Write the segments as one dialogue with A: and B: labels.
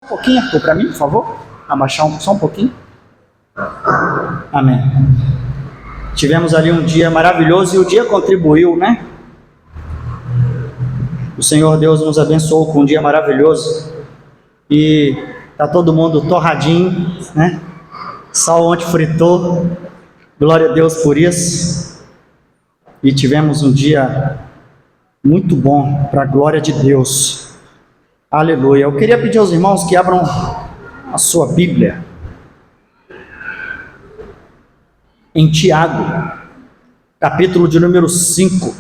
A: Um pouquinho, Arthur, para mim, por favor. Abaixar só um pouquinho. Amém. Tivemos ali um dia maravilhoso e o dia contribuiu, né? O Senhor Deus nos abençoou com um dia maravilhoso e tá todo mundo torradinho, né? Sal ontem fritou, glória a Deus por isso. E tivemos um dia muito bom para a glória de Deus. Aleluia. Eu queria pedir aos irmãos que abram a sua Bíblia em Tiago, capítulo de número 5.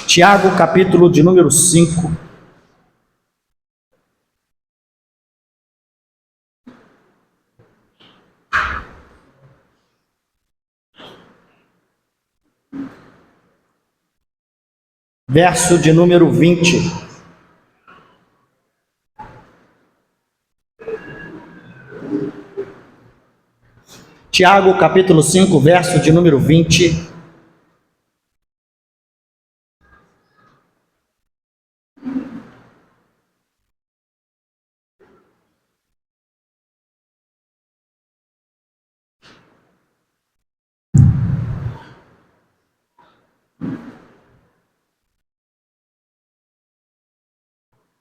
A: Tiago, capítulo de número 5. Verso de número 20. Tiago, capítulo 5, verso de número 20.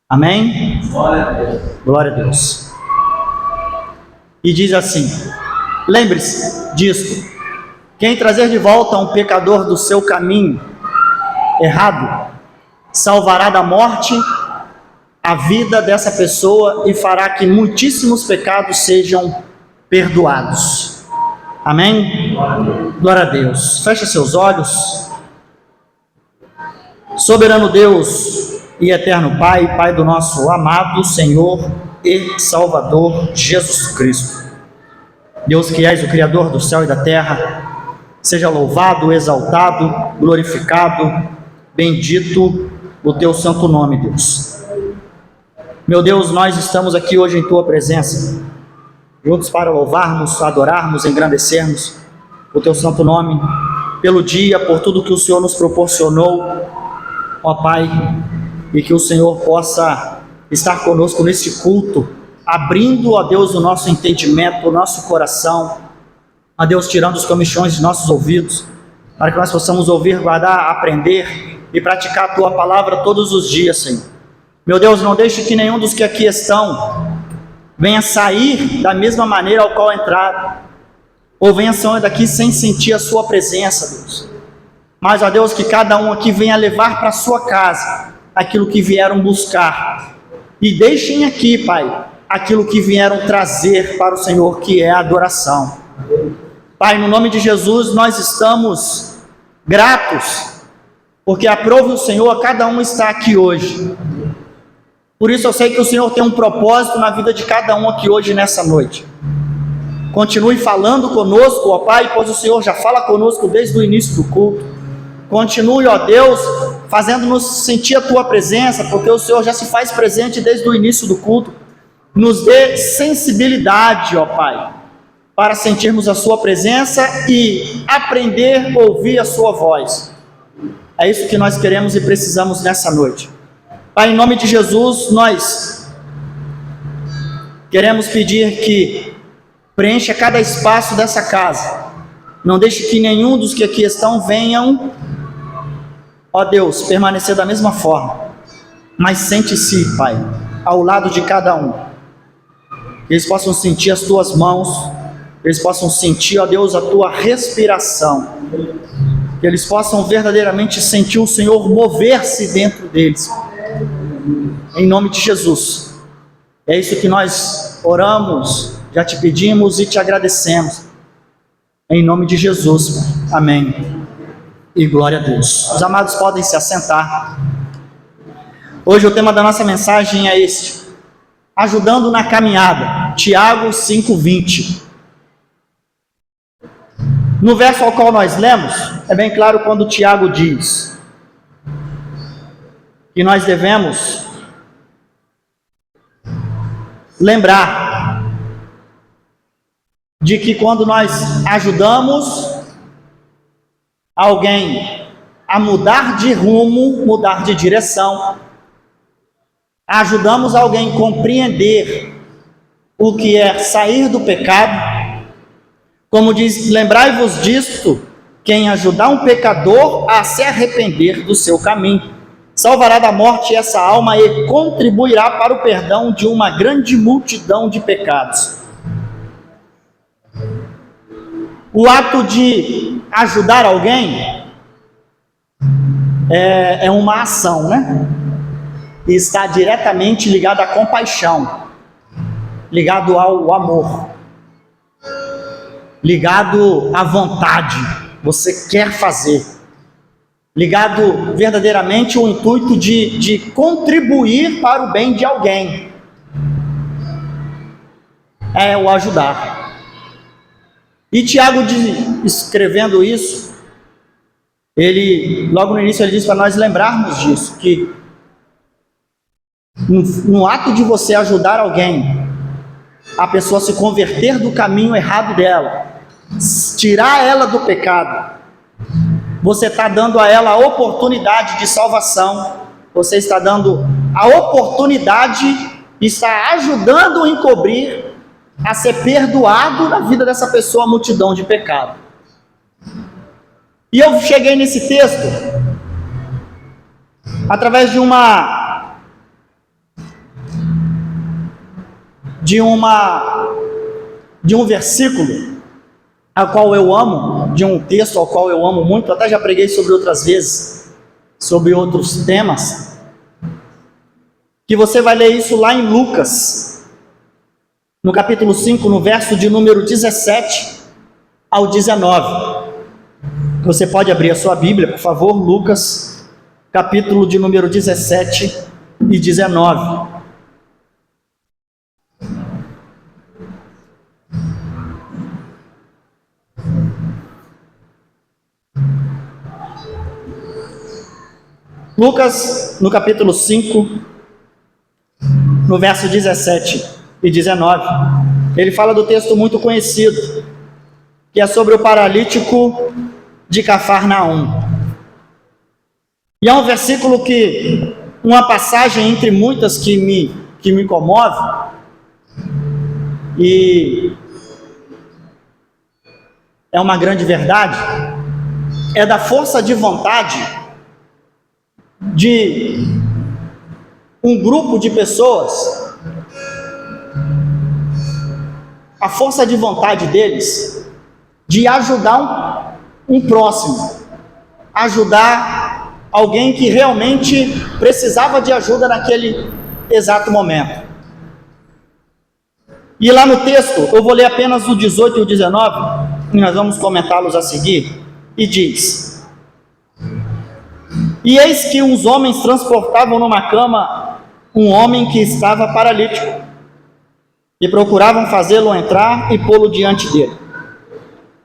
A: Amém? Glória a Deus. Glória a Deus. E diz assim: lembre-se disto, quem trazer de volta um pecador do seu caminho errado, salvará da morte a vida dessa pessoa e fará que muitíssimos pecados sejam perdoados. Amém? Glória a Deus. Feche seus olhos. Soberano Deus e eterno Pai, Pai do nosso amado Senhor e Salvador Jesus Cristo. Deus que és o Criador do céu e da terra, seja louvado, exaltado, glorificado, bendito o teu santo nome, Deus. Meu Deus, nós estamos aqui hoje em tua presença, juntos para louvarmos, adorarmos, engrandecermos o teu santo nome, pelo dia, por tudo que o Senhor nos proporcionou, ó Pai, e que o Senhor possa estar conosco neste culto, abrindo, ó Deus, o nosso entendimento, o nosso coração, ó Deus, tirando os comichões de nossos ouvidos, para que nós possamos ouvir, guardar, aprender e praticar a Tua palavra todos os dias, Senhor. Meu Deus, não deixe que nenhum dos que aqui estão venha sair da mesma maneira ao qual entraram, ou venha sair daqui sem sentir a Sua presença, Deus. Mas, ó Deus, que cada um aqui venha levar para a sua casa aquilo que vieram buscar, e deixem aqui, Pai, aquilo que vieram trazer para o Senhor, que é a adoração. Pai, no nome de Jesus, nós estamos gratos, porque aprove o Senhor a cada um estar aqui hoje. Por isso eu sei que o Senhor tem um propósito na vida de cada um aqui hoje, nessa noite. Continue falando conosco, ó Pai, pois o Senhor já fala conosco desde o início do culto. Continue, ó Deus, fazendo-nos sentir a Tua presença, porque o Senhor já se faz presente desde o início do culto. Nos dê sensibilidade, ó Pai, para sentirmos a Sua presença e aprender a ouvir a Sua voz. É isso que nós queremos e precisamos nessa noite. Pai, em nome de Jesus, nós queremos pedir que preencha cada espaço dessa casa. Não deixe que nenhum dos que aqui estão venham, ó Deus, permanecer da mesma forma. Mas sente-se, Pai, ao lado de cada um. Que eles possam sentir as Tuas mãos, que eles possam sentir, ó Deus, a Tua respiração. Que eles possam verdadeiramente sentir o Senhor mover-se dentro deles. Em nome de Jesus. É isso que nós oramos, já te pedimos e te agradecemos. Em nome de Jesus. Amém. E glória a Deus. Os amados podem se assentar. Hoje o tema da nossa mensagem é este: ajudando na caminhada. Tiago 5:20. No verso ao qual nós lemos, é bem claro quando Tiago diz que nós devemos lembrar de que quando nós ajudamos alguém a mudar de rumo, mudar de direção, ajudamos alguém a compreender o que é sair do pecado, como diz, lembrai-vos disto, quem ajudar um pecador a se arrepender do seu caminho, salvará da morte essa alma e contribuirá para o perdão de uma grande multidão de pecados. O ato de ajudar alguém é uma ação, né? E está diretamente ligado à compaixão, ligado ao amor, ligado à vontade, você quer fazer, ligado verdadeiramente ao intuito de contribuir para o bem de alguém, é o ajudar. E Tiago, escrevendo isso, ele, logo no início, ele diz para nós lembrarmos disso, que no ato de você ajudar alguém, a pessoa se converter do caminho errado dela, tirar ela do pecado, você está dando a ela a oportunidade de salvação, você está dando a oportunidade, está ajudando a encobrir, a ser perdoado na vida dessa pessoa a multidão de pecado. E eu cheguei nesse texto através de um versículo ao qual eu amo, de um texto ao qual eu amo muito, até já preguei sobre outras vezes, sobre outros temas, que você vai ler isso lá em Lucas, no capítulo 5, no verso de número 17 ao 19. Você pode abrir a sua Bíblia, por favor, Lucas, capítulo de número 17 e 19. Lucas, no capítulo 5, no verso 17 e 19, ele fala do texto muito conhecido, que é sobre o paralítico de Cafarnaum. E é um versículo que, uma passagem entre muitas que me comove, e é uma grande verdade, é da força de vontade de um grupo de pessoas, a força de vontade deles de ajudar um próximo, ajudar alguém que realmente precisava de ajuda naquele exato momento. E lá no texto, eu vou ler apenas o 18 e o 19, e nós vamos comentá-los a seguir, e diz: E eis que uns homens transportavam numa cama um homem que estava paralítico, e procuravam fazê-lo entrar e pô-lo diante dele.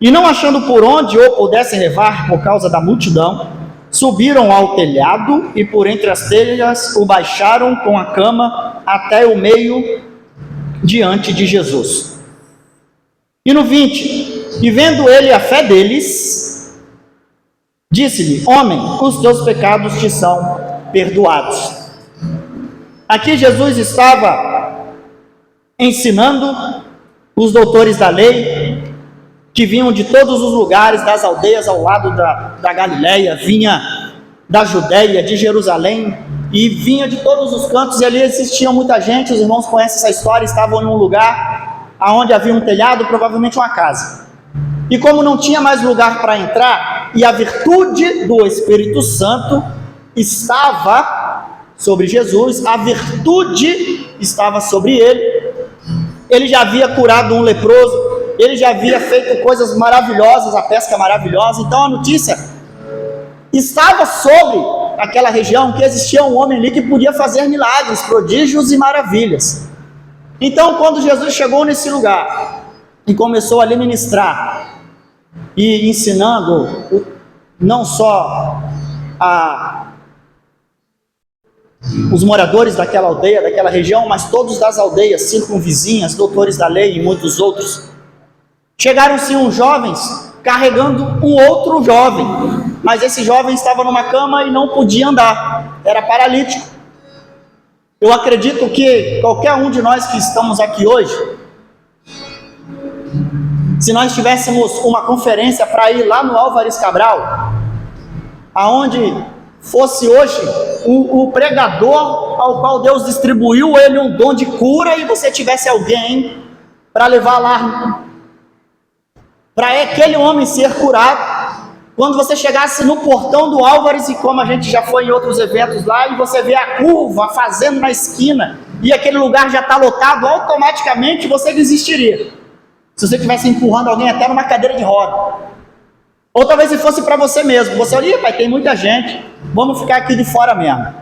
A: E não achando por onde o pudessem levar por causa da multidão, subiram ao telhado e por entre as telhas o baixaram com a cama até o meio diante de Jesus. E no 20, e vendo ele a fé deles, disse-lhe: Homem, os teus pecados te são perdoados. Aqui Jesus estava ensinando os doutores da lei, que vinham de todos os lugares, das aldeias ao lado da Galileia, vinha da Judéia, de Jerusalém, e vinha de todos os cantos, e ali existia muita gente. Os irmãos conhecem essa história, estavam em um lugar onde havia um telhado, provavelmente uma casa, e como não tinha mais lugar para entrar, e a virtude do Espírito Santo estava sobre Jesus, a virtude estava sobre ele já havia curado um leproso, ele já havia feito coisas maravilhosas, a pesca maravilhosa. Então a notícia estava sobre aquela região, que existia um homem ali que podia fazer milagres, prodígios e maravilhas. Então, quando Jesus chegou nesse lugar e começou a ali ministrar e ensinando não só os moradores daquela aldeia, daquela região, mas todos das aldeias circunvizinhas, doutores da lei e muitos outros, chegaram-se uns jovens carregando um outro jovem, mas esse jovem estava numa cama e não podia andar, era paralítico. Eu acredito que qualquer um de nós que estamos aqui hoje, se nós tivéssemos uma conferência para ir lá no Álvares Cabral, aonde fosse hoje o pregador ao qual Deus distribuiu ele um dom de cura, e você tivesse alguém para levar lá, para aquele homem ser curado, quando você chegasse no portão do Álvares, e como a gente já foi em outros eventos lá, e você vê a curva fazendo na esquina, e aquele lugar já está lotado, automaticamente você desistiria, se você estivesse empurrando alguém até numa cadeira de roda. Ou talvez se fosse para você mesmo, você olha, pai, tem muita gente, vamos ficar aqui de fora mesmo.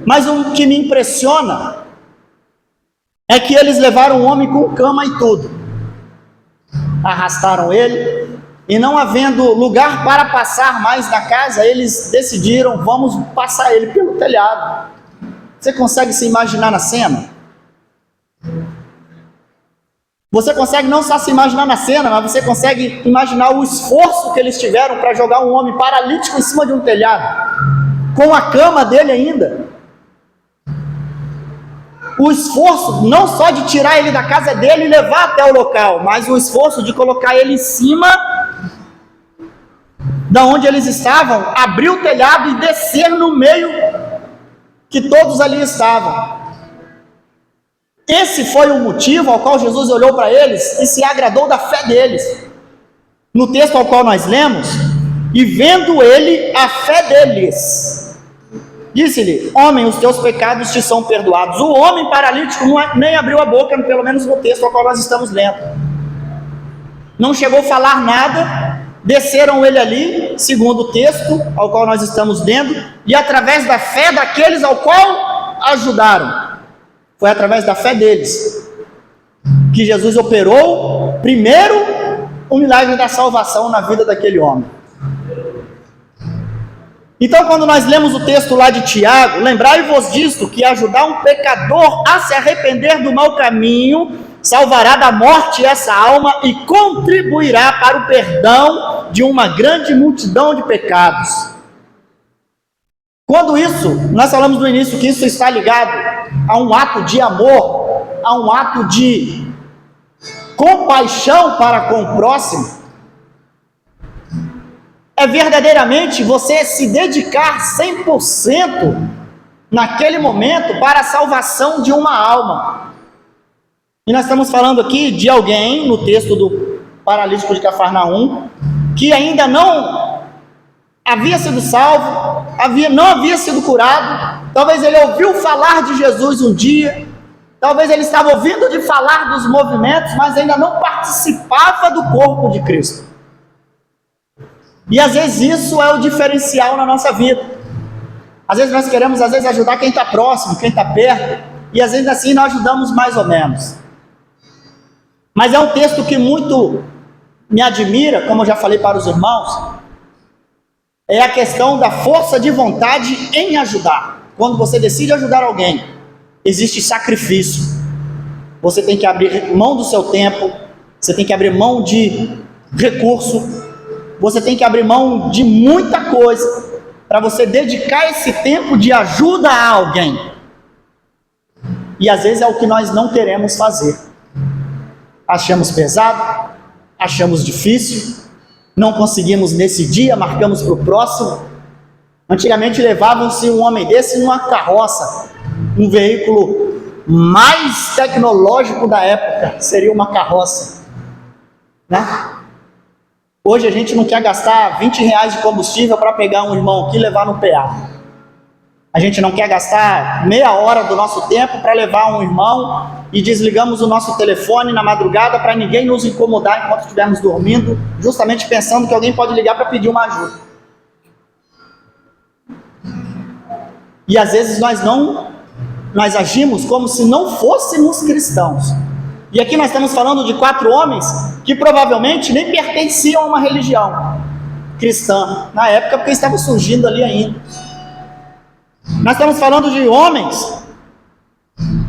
A: Mas o que me impressiona é que eles levaram o homem com cama e tudo, arrastaram ele, e não havendo lugar para passar mais na casa, eles decidiram, vamos passar ele pelo telhado. Você consegue se imaginar na cena? Você consegue não só se imaginar na cena, mas você consegue imaginar o esforço que eles tiveram para jogar um homem paralítico em cima de um telhado, com a cama dele ainda. O esforço não só de tirar ele da casa dele e levar até o local, mas o esforço de colocar ele em cima da onde eles estavam, abrir o telhado e descer no meio que todos ali estavam. Esse foi o motivo ao qual Jesus olhou para eles e se agradou da fé deles. No texto ao qual nós lemos, e vendo ele a fé deles, disse-lhe, homem, os teus pecados te são perdoados. O homem paralítico nem abriu a boca, pelo menos no texto ao qual nós estamos lendo. Não chegou a falar nada, desceram ele ali, segundo o texto ao qual nós estamos lendo, e através da fé daqueles ao qual ajudaram. Foi através da fé deles que Jesus operou, primeiro, o milagre da salvação na vida daquele homem. Então, quando nós lemos o texto lá de Tiago, lembrai-vos disto, que ajudar um pecador a se arrepender do mau caminho, salvará da morte essa alma e contribuirá para o perdão de uma grande multidão de pecados. Quando isso, nós falamos no início que isso está ligado a um ato de amor, a um ato de compaixão para com o próximo, é verdadeiramente você se dedicar 100% naquele momento para a salvação de uma alma. E nós estamos falando aqui de alguém, no texto do paralítico de Cafarnaum, que ainda não havia sido salvo, não havia sido curado. Talvez ele ouviu falar de Jesus um dia, talvez ele estava ouvindo de falar dos movimentos, mas ainda não participava do corpo de Cristo. E às vezes isso é o diferencial na nossa vida. Às vezes nós queremos ajudar quem está próximo, quem está perto, e às vezes assim nós ajudamos mais ou menos. Mas é um texto que muito me admira, como eu já falei para os irmãos, é a questão da força de vontade em ajudar. Quando você decide ajudar alguém, existe sacrifício. Você tem que abrir mão do seu tempo, você tem que abrir mão de recurso, você tem que abrir mão de muita coisa para você dedicar esse tempo de ajuda a alguém. E às vezes é o que nós não queremos fazer. Achamos pesado, achamos difícil, não conseguimos nesse dia, marcamos para o próximo. Antigamente levavam-se um homem desse numa carroça, um veículo mais tecnológico da época, seria uma carroça, né? Hoje a gente não quer gastar R$20 de combustível para pegar um irmão aqui e levar no PA. A gente não quer gastar meia hora do nosso tempo para levar um irmão e desligamos o nosso telefone na madrugada para ninguém nos incomodar enquanto estivermos dormindo, justamente pensando que alguém pode ligar para pedir uma ajuda. E às vezes nós agimos como se não fôssemos cristãos. E aqui nós estamos falando de 4 homens que provavelmente nem pertenciam a uma religião cristã na época, porque estava surgindo ali ainda. Nós estamos falando de homens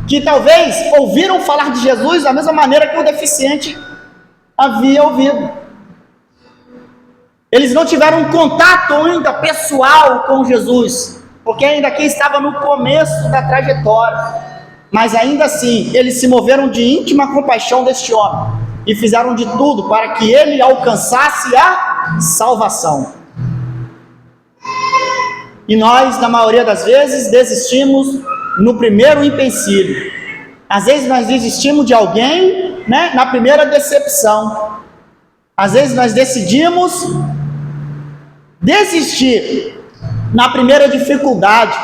A: que talvez ouviram falar de Jesus da mesma maneira que o deficiente havia ouvido. Eles não tiveram um contato ainda pessoal com Jesus, porque ainda aqui estava no começo da trajetória. Mas ainda assim, eles se moveram de íntima compaixão deste homem e fizeram de tudo para que ele alcançasse a salvação. E nós, na maioria das vezes, desistimos no primeiro empecilho. Às vezes nós desistimos de alguém, né, na primeira decepção. Às vezes nós decidimos desistir na primeira dificuldade.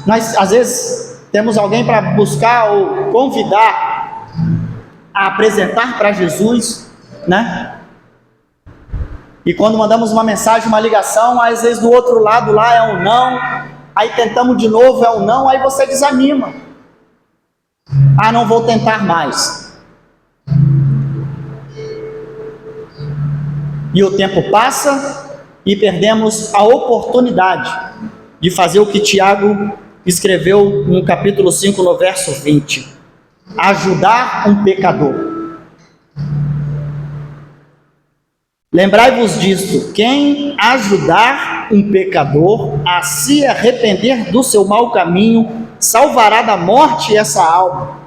A: Nós, às vezes, temos alguém para buscar ou convidar a apresentar para Jesus, né? E quando mandamos uma mensagem, uma ligação, às vezes do outro lado lá é um não, aí tentamos de novo, é um não, aí você desanima. Ah, não vou tentar mais. E o tempo passa e perdemos a oportunidade de fazer o que Tiago escreveu no capítulo 5, no verso 20. Ajudar um pecador. Lembrai-vos disto: quem ajudar um pecador a se arrepender do seu mau caminho, salvará da morte essa alma.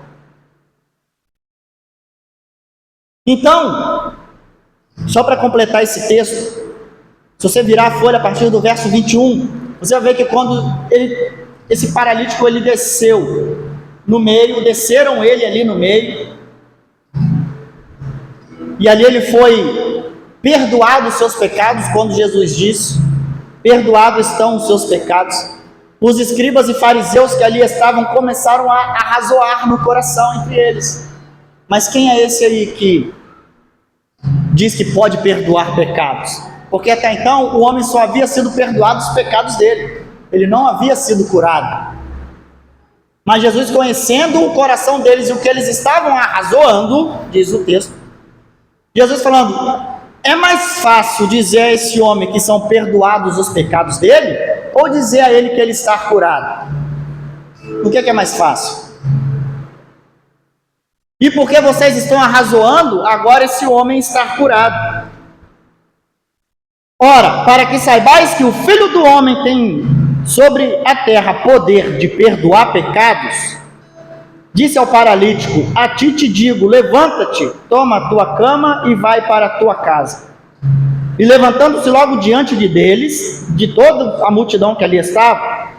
A: Então, só para completar esse texto, se você virar a folha a partir do verso 21, você vai ver que quando esse paralítico ele desceu no meio, desceram ele ali no meio, e ali ele foi perdoado os seus pecados, quando Jesus disse: perdoados estão os seus pecados. Os escribas e fariseus que ali estavam começaram a arrazoar no coração entre eles: mas quem é esse aí que diz que pode perdoar pecados? Porque até então o homem só havia sido perdoado os pecados dele, ele não havia sido curado. Mas Jesus, conhecendo o coração deles e o que eles estavam arrazoando, diz o texto, Jesus falando: é mais fácil dizer a esse homem que são perdoados os pecados dele, ou dizer a ele que ele está curado? O que é mais fácil? E porque vocês estão arrazoando, agora esse homem está curado. Ora, para que saibais que o Filho do Homem tem sobre a terra poder de perdoar pecados, disse ao paralítico: a ti te digo, levanta-te, toma a tua cama e vai para a tua casa. E levantando-se logo diante deles, de toda a multidão que ali estava,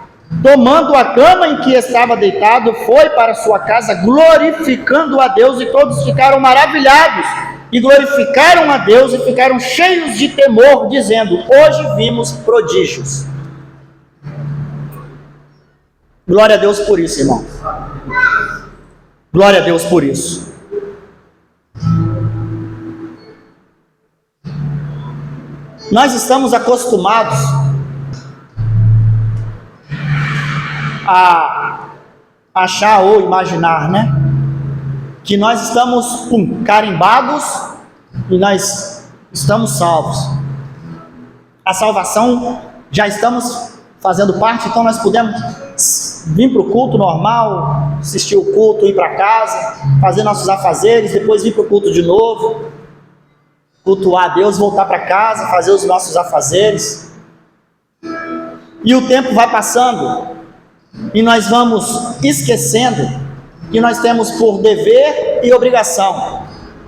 A: tomando a cama em que estava deitado, foi para sua casa, glorificando a Deus, e todos ficaram maravilhados, e glorificaram a Deus, e ficaram cheios de temor, dizendo: hoje vimos prodígios. Glória a Deus por isso, irmão. Glória a Deus por isso. Nós estamos acostumados a achar ou imaginar, né, que nós estamos carimbados e nós estamos salvos. A salvação já estamos fazendo parte, então nós podemos vir para o culto normal, assistir o culto, ir para casa, fazer nossos afazeres, depois vir para o culto de novo, cultuar a Deus, voltar para casa, fazer os nossos afazeres. E o tempo vai passando e nós vamos esquecendo que nós temos por dever e obrigação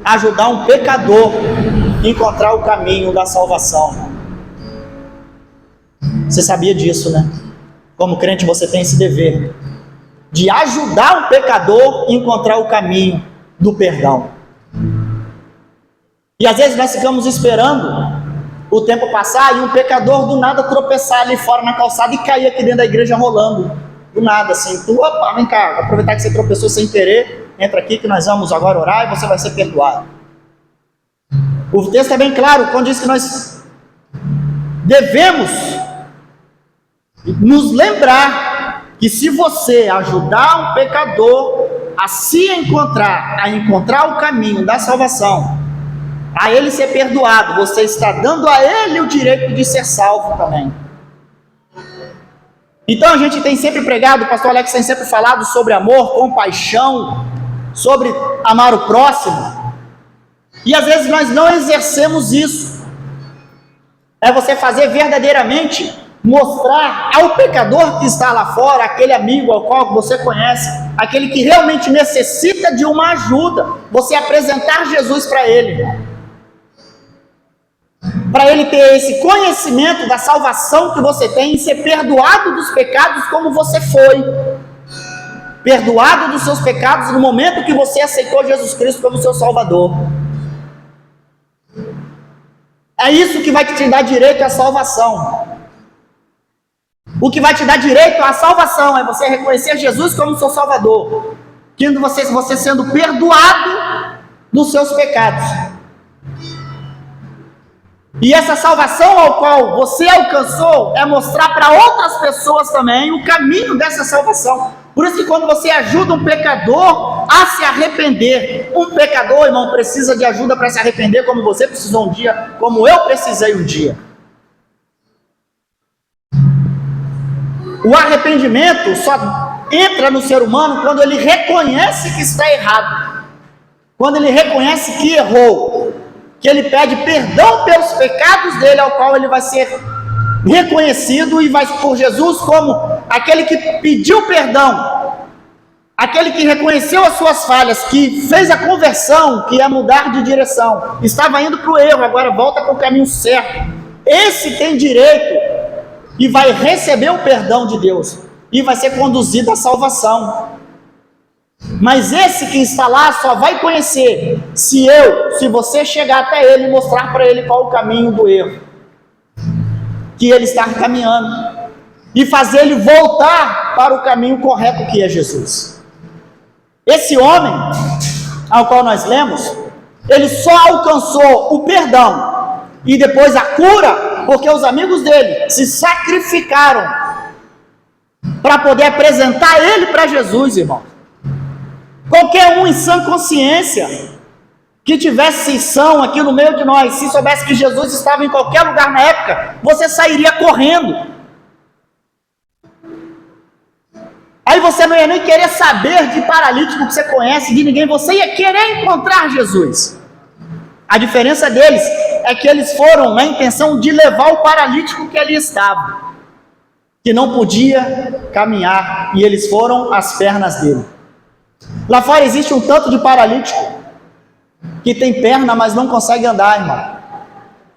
A: ajudar um pecador a encontrar o caminho da salvação. Você sabia disso, né? Como crente você tem esse dever de ajudar um pecador a encontrar o caminho do perdão. E às vezes nós ficamos esperando o tempo passar e um pecador do nada tropeçar ali fora na calçada e cair aqui dentro da igreja rolando. Do nada, assim, opa, vem cá, vou aproveitar que você tropeçou sem querer, entra aqui que nós vamos agora orar e você vai ser perdoado. O texto é bem claro quando diz que nós devemos nos lembrar que se você ajudar um pecador a se encontrar, a encontrar o caminho da salvação, a ele ser perdoado, você está dando a ele o direito de ser salvo também. Então a gente tem sempre pregado, o pastor Alex tem sempre falado sobre amor, compaixão, sobre amar o próximo. E às vezes nós não exercemos isso. É você fazer verdadeiramente, mostrar ao pecador que está lá fora, aquele amigo ao qual você conhece, aquele que realmente necessita de uma ajuda, você apresentar Jesus para ele. Para ele ter esse conhecimento da salvação que você tem e ser perdoado dos pecados como você foi. Perdoado dos seus pecados no momento que você aceitou Jesus Cristo como seu Salvador. É isso que vai te dar direito à salvação. O que vai te dar direito à salvação é você reconhecer Jesus como seu Salvador, tendo você sendo perdoado dos seus pecados. E essa salvação ao qual você alcançou é mostrar para outras pessoas também o caminho dessa salvação. Por isso que quando você ajuda um pecador a se arrepender, um pecador, irmão, precisa de ajuda para se arrepender como você precisou um dia, como eu precisei um dia. O arrependimento só entra no ser humano quando ele reconhece que está errado, quando ele reconhece que errou, que ele pede perdão pelos pecados dele, ao qual ele vai ser reconhecido e vai por Jesus como aquele que pediu perdão, aquele que reconheceu as suas falhas, que fez a conversão, que ia mudar de direção, estava indo para o erro, agora volta para o caminho certo. Esse tem direito e vai receber o perdão de Deus e vai ser conduzido à salvação. Mas esse que está lá só vai conhecer se você chegar até ele e mostrar para ele qual o caminho do erro que ele está caminhando e fazer ele voltar para o caminho correto, que é Jesus. Esse homem ao qual nós lemos, ele só alcançou o perdão e depois a cura porque os amigos dele se sacrificaram para poder apresentar ele para Jesus, irmão. Qualquer um em sã consciência que tivesse são aqui no meio de nós, se soubesse que Jesus estava em qualquer lugar na época, você sairia correndo. Aí você não ia nem querer saber de paralítico que você conhece, de ninguém, você ia querer encontrar Jesus. A diferença deles é que eles foram na intenção de levar o paralítico que ali estava, que não podia caminhar, e eles foram às pernas dele. Lá fora existe um tanto de paralítico que tem perna, mas não consegue andar, irmão.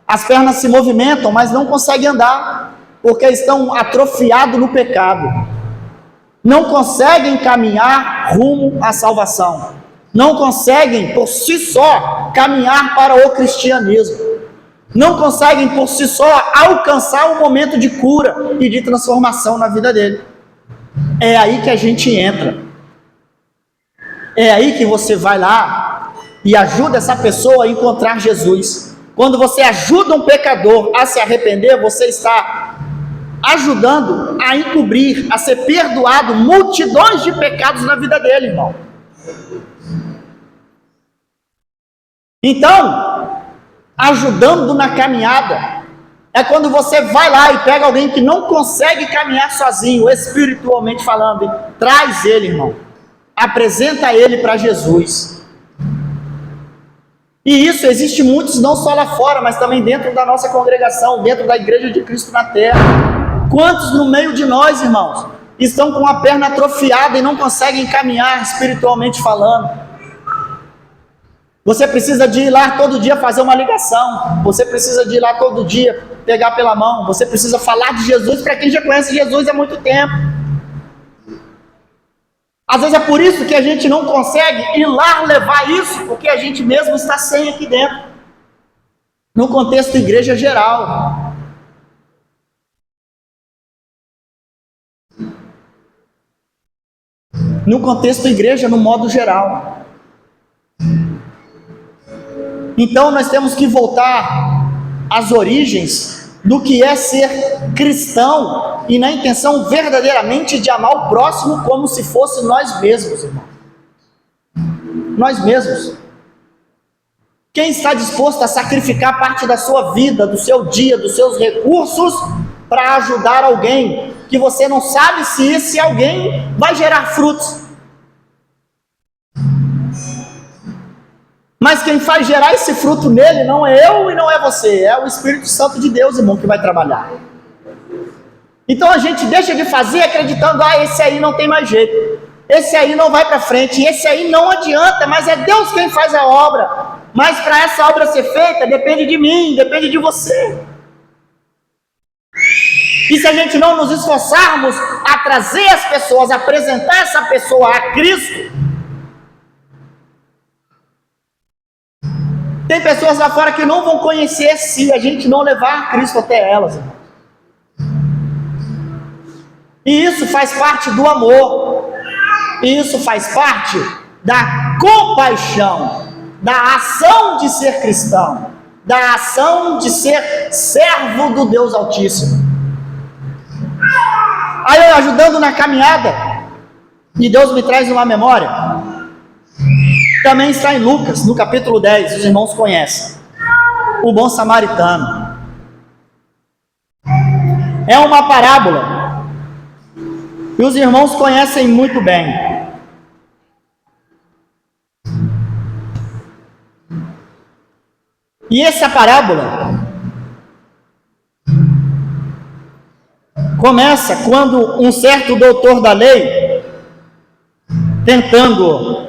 A: As pernas se movimentam, mas não conseguem andar, porque estão atrofiados no pecado. Não conseguem caminhar rumo à salvação. Não conseguem, por si só, caminhar para o cristianismo. Não conseguem, por si só, alcançar um momento de cura e de transformação na vida dele. É aí que a gente entra. É aí que você vai lá e ajuda essa pessoa a encontrar Jesus. Quando você ajuda um pecador a se arrepender, você está ajudando a encobrir, a ser perdoado multidões de pecados na vida dele, irmão. Então, ajudando na caminhada é quando você vai lá e pega alguém que não consegue caminhar sozinho, espiritualmente falando, e traz ele, irmão. Apresenta ele para Jesus. E isso existe muitos, não só lá fora, mas também dentro da nossa congregação, dentro da igreja de Cristo na terra. Quantos no meio de nós, irmãos, estão com a perna atrofiada e não conseguem caminhar espiritualmente falando? Você precisa de ir lá todo dia fazer uma ligação, você precisa de ir lá todo dia pegar pela mão, você precisa falar de Jesus para quem já conhece Jesus há muito tempo. Às vezes é por isso que a gente não consegue ir lá levar isso, porque a gente mesmo está sem aqui dentro, no contexto da igreja geral. No contexto da igreja, no modo geral. Então nós temos que voltar às origens do que é ser cristão e na intenção verdadeiramente de amar o próximo como se fosse nós mesmos, irmão. Nós mesmos. Quem está disposto a sacrificar parte da sua vida, do seu dia, dos seus recursos para ajudar alguém que você não sabe se esse alguém vai gerar frutos? Mas quem faz gerar esse fruto nele não é eu e não é você, é o Espírito Santo de Deus, irmão, que vai trabalhar. Então a gente deixa de fazer acreditando, esse aí não tem mais jeito, esse aí não vai para frente, esse aí não adianta, mas é Deus quem faz a obra. Mas para essa obra ser feita, depende de mim, depende de você. E se a gente não nos esforçarmos a trazer as pessoas, a apresentar essa pessoa a Cristo, tem pessoas lá fora que não vão conhecer se a gente não levar Cristo até elas, irmão. E isso faz parte do amor, e isso faz parte da compaixão, da ação de ser cristão, da ação de ser servo do Deus Altíssimo. Aí eu ajudando na caminhada, e Deus me traz uma memória, também está em Lucas, no capítulo 10, os irmãos conhecem, o bom samaritano. É uma parábola, e os irmãos conhecem muito bem. E essa parábola começa quando um certo doutor da lei, tentando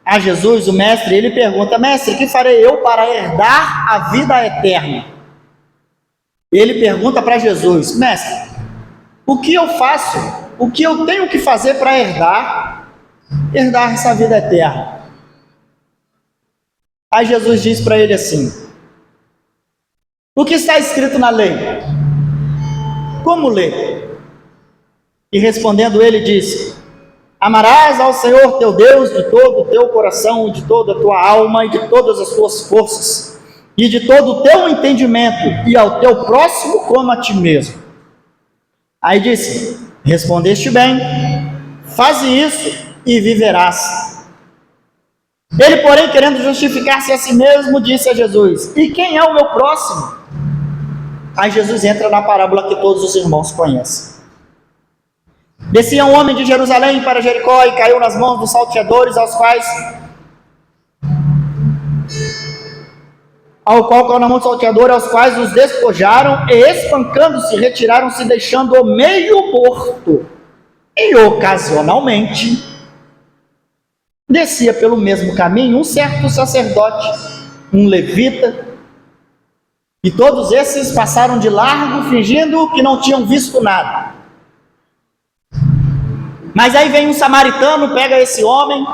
A: a Jesus, o mestre, ele pergunta: mestre, que farei eu para herdar a vida eterna? Ele pergunta para Jesus: mestre, o que eu faço? O que eu tenho que fazer para herdar essa vida eterna? Aí Jesus diz para ele assim: o que está escrito na lei? Como ler? E respondendo ele disse: amarás ao Senhor teu Deus de todo o teu coração, de toda a tua alma e de todas as tuas forças, e de todo o teu entendimento, e ao teu próximo como a ti mesmo. Aí disse: respondeste bem, faze isso e viverás. Ele, porém, querendo justificar-se a si mesmo, disse a Jesus: e quem é o meu próximo? Aí Jesus entra na parábola que todos os irmãos conhecem. Descia um homem de Jerusalém para Jericó e caiu nas mãos dos salteadores, ao qual caiu na mão do salteador, aos quais os despojaram e, espancando-se, retiraram-se, deixando-o meio morto. E ocasionalmente descia pelo mesmo caminho um certo sacerdote, um levita, e todos esses passaram de largo, fingindo que não tinham visto nada. Mas aí vem um samaritano, pega esse homem,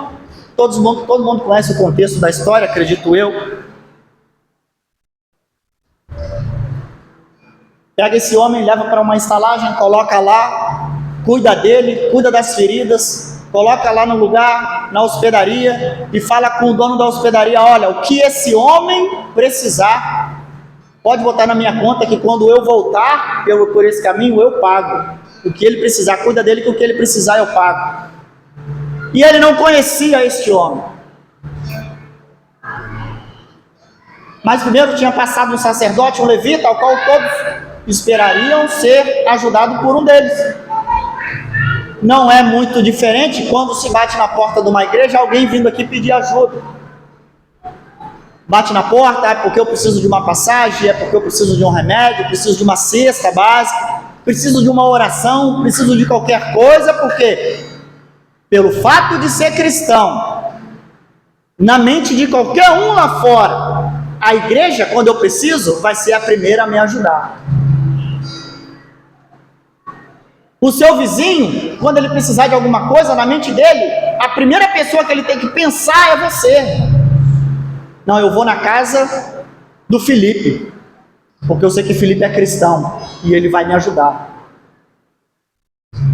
A: todo mundo conhece o contexto da história, acredito eu. Pega esse homem, leva para uma estalagem, coloca lá, cuida dele, cuida das feridas, coloca lá no lugar, na hospedaria, e fala com o dono da hospedaria: olha, o que esse homem precisar, pode botar na minha conta, que quando eu voltar por esse caminho, eu pago. O que ele precisar, cuida dele, que o que ele precisar eu pago. E ele não conhecia este homem. Mas primeiro tinha passado um sacerdote, um levita, ao qual todos esperariam ser ajudados por um deles. Não é muito diferente quando se bate na porta de uma igreja, alguém vindo aqui pedir ajuda. Bate na porta: é porque eu preciso de uma passagem, é porque eu preciso de um remédio, preciso de uma cesta básica, preciso de uma oração, preciso de qualquer coisa, porque pelo fato de ser cristão, na mente de qualquer um lá fora, a igreja, quando eu preciso, vai ser a primeira a me ajudar. O seu vizinho, quando ele precisar de alguma coisa, na mente dele, a primeira pessoa que ele tem que pensar é você. Não, eu vou na casa do Felipe, porque eu sei que Felipe é cristão e ele vai me ajudar.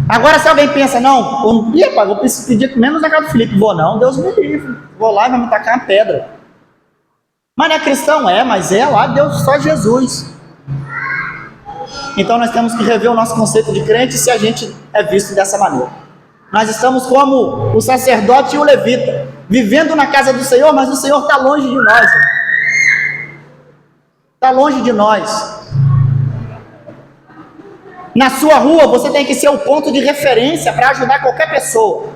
A: Agora, se alguém pensa: não, vou pedir menos na casa do Felipe, vou não, Deus me livre, vou lá e vai me tacar uma pedra. Mas não é cristão? Mas é lá Deus, só Jesus. Então nós temos que rever o nosso conceito de crente se a gente é visto dessa maneira. Nós estamos como o sacerdote e o levita, vivendo na casa do Senhor, mas o Senhor está longe de nós. Está longe de nós. Na sua rua você tem que ser o ponto de referência para ajudar qualquer pessoa.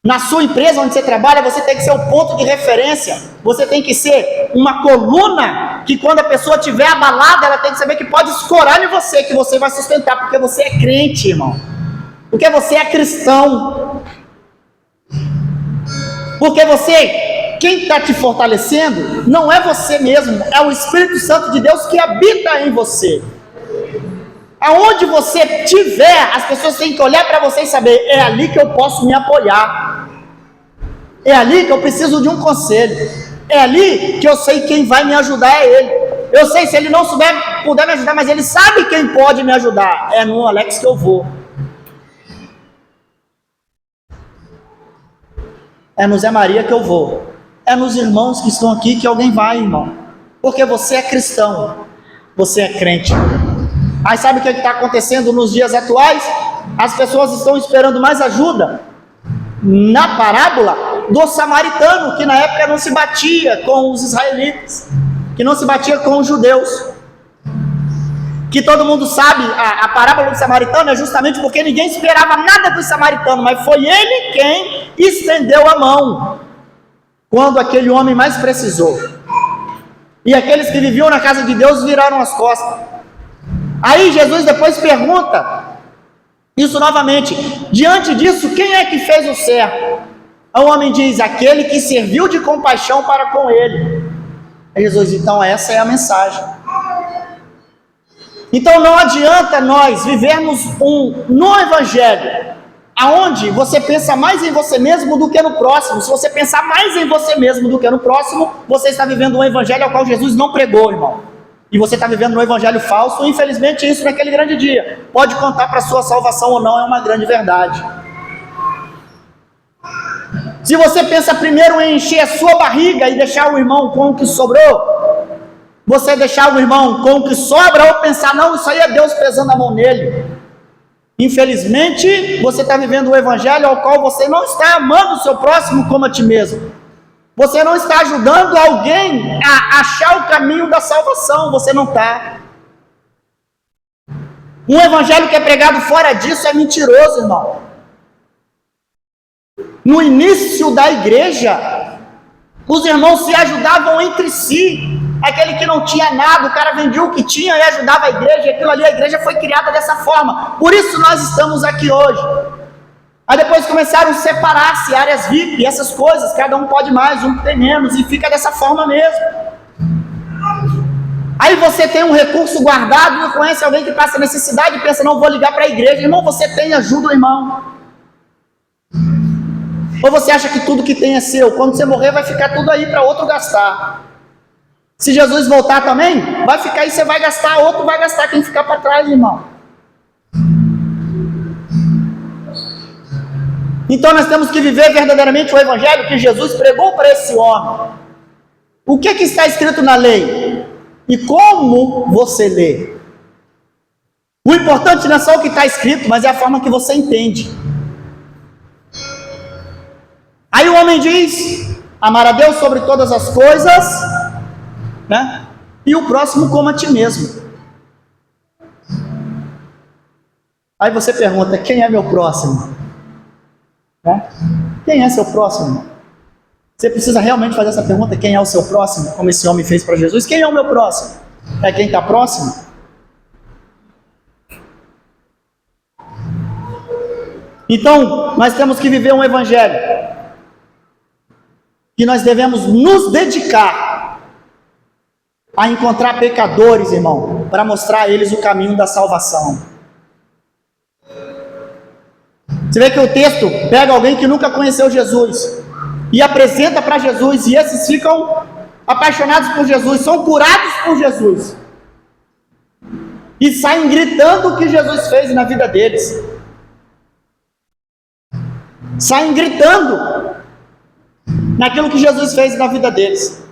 A: Na sua empresa onde você trabalha, você tem que ser o ponto de referência. Você tem que ser uma coluna que quando a pessoa estiver abalada, ela tem que saber que pode escorar em você, que você vai sustentar, porque você é crente, irmão. Porque você é cristão. Porque quem está te fortalecendo não é você mesmo, é o Espírito Santo de Deus que habita em você. Aonde você estiver, as pessoas têm que olhar para você e saber, é ali que eu posso me apoiar, é ali que eu preciso de um conselho, é ali que eu sei quem vai me ajudar é ele. Eu sei, se ele não puder me ajudar, mas ele sabe quem pode me ajudar, é no Alex que eu vou, é no Zé Maria que eu vou, é nos irmãos que estão aqui que alguém vai, irmão, porque você é cristão, você é crente. Mas sabe o que está acontecendo nos dias atuais? As pessoas estão esperando mais ajuda na parábola do samaritano, que na época não se batia com os israelitas, que não se batia com os judeus. Que todo mundo sabe, a parábola do samaritano é justamente porque ninguém esperava nada do samaritano, mas foi ele quem estendeu a mão quando aquele homem mais precisou. E aqueles que viviam na casa de Deus viraram as costas. Aí Jesus depois pergunta isso novamente, diante disso, quem é que fez o certo? O homem diz, aquele que serviu de compaixão para com ele. Aí Jesus, então essa é a mensagem. Então não adianta nós vivermos no Evangelho, aonde você pensa mais em você mesmo do que no próximo. Se você pensar mais em você mesmo do que no próximo, você está vivendo um Evangelho ao qual Jesus não pregou, irmão. E você está vivendo um evangelho falso, infelizmente isso naquele grande dia. Pode contar para a sua salvação ou não, é uma grande verdade. Se você pensa primeiro em encher a sua barriga e deixar o irmão com o que sobrou, você deixar o irmão com o que sobra ou pensar, não, isso aí é Deus pesando a mão nele. Infelizmente, você está vivendo um evangelho ao qual você não está amando o seu próximo como a ti mesmo. Você não está ajudando alguém a achar o caminho da salvação, você não está. Um evangelho que é pregado fora disso é mentiroso, irmão. No início da igreja, os irmãos se ajudavam entre si. Aquele que não tinha nada, o cara vendia o que tinha e ajudava a igreja, e aquilo ali, a igreja foi criada dessa forma. Por isso nós estamos aqui hoje. Aí depois começaram a separar-se, áreas VIP, essas coisas, cada um pode mais, um tem menos, e fica dessa forma mesmo. Aí você tem um recurso guardado, e conhece alguém que passa necessidade e pensa, não vou ligar para a igreja. Irmão, você tem, ajuda o irmão. Ou você acha que tudo que tem é seu, quando você morrer vai ficar tudo aí para outro gastar. Se Jesus voltar também, vai ficar aí, você vai gastar, outro vai gastar, quem ficar para trás, irmão. Então nós temos que viver verdadeiramente o evangelho que Jesus pregou para esse homem. O que está escrito na lei? E como você lê? O importante não é só o que está escrito, mas é a forma que você entende. Aí o homem diz, amar a Deus sobre todas as coisas, né? E o próximo como a ti mesmo. Aí você pergunta, quem é meu próximo? Né? Quem é seu próximo? Você precisa realmente fazer essa pergunta, quem é o seu próximo? Como esse homem fez para Jesus, quem é o meu próximo? É quem está próximo? Então, nós temos que viver um evangelho que nós devemos nos dedicar a encontrar pecadores, irmão, para mostrar a eles o caminho da salvação. Você vê que o texto pega alguém que nunca conheceu Jesus e apresenta para Jesus, e esses ficam apaixonados por Jesus, são curados por Jesus e saem gritando o que Jesus fez na vida deles, saem gritando naquilo que Jesus fez na vida deles.